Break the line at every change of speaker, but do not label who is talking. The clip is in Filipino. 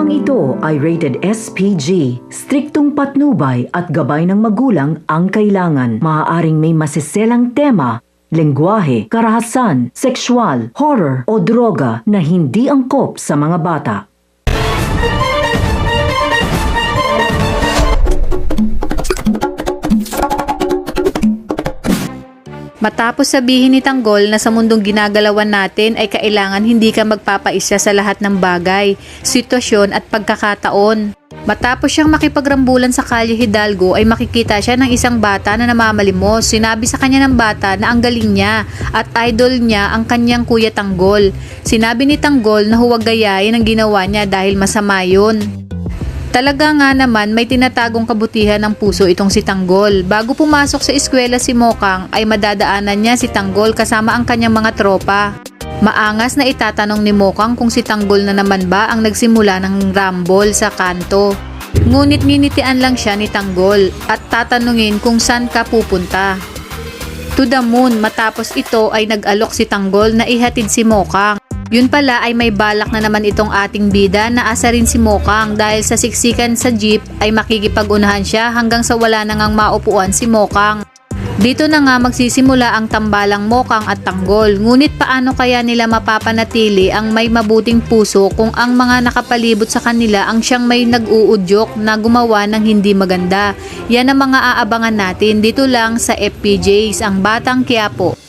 Programang ito ay rated SPG. Striktong patnubay at gabay ng magulang ang kailangan. Maaaring may masiselang tema, lengguwahe, karahasan, sexual, horror o droga na hindi angkop sa mga bata.
Matapos sabihin ni Tanggol na sa mundong ginagalawan natin ay kailangan hindi ka magpapaisa sa lahat ng bagay, sitwasyon at pagkakataon. Matapos siyang makipagrambulan sa Kalye Hidalgo ay makikita siya ng isang bata na namamalimos. Sinabi sa kanya ng bata na ang galing niya at idol niya ang kanyang kuya Tanggol. Sinabi ni Tanggol na huwag gayahin ang ginawa niya dahil masama yun. Talaga nga naman may tinatagong kabutihan ng puso itong si Tanggol. Bago pumasok sa eskwela si Mokang ay madadaanan niya si Tanggol kasama ang kanyang mga tropa. Maangas na itatanong ni Mokang kung si Tanggol na naman ba ang nagsimula ng rumble sa kanto. Ngunit ninitian lang siya ni Tanggol at tatanungin kung saan ka pupunta. To the moon, matapos ito ay nag-alok si Tanggol na ihatid si Mokang. Yun pala ay may balak na naman itong ating bida na asa rin si Mokang dahil sa siksikan sa jeep ay makikipag-unahan siya hanggang sa wala na ngang maupuan si Mokang. Dito na nga magsisimula ang tambalang Mokang at Tanggol. Ngunit paano kaya nila mapapanatili ang may mabuting puso kung ang mga nakapalibot sa kanila ang siyang may nag-uudyok na gumawa ng hindi maganda? Yan ang mga aabangan natin dito lang sa FPJs, ang Batang Quiapo.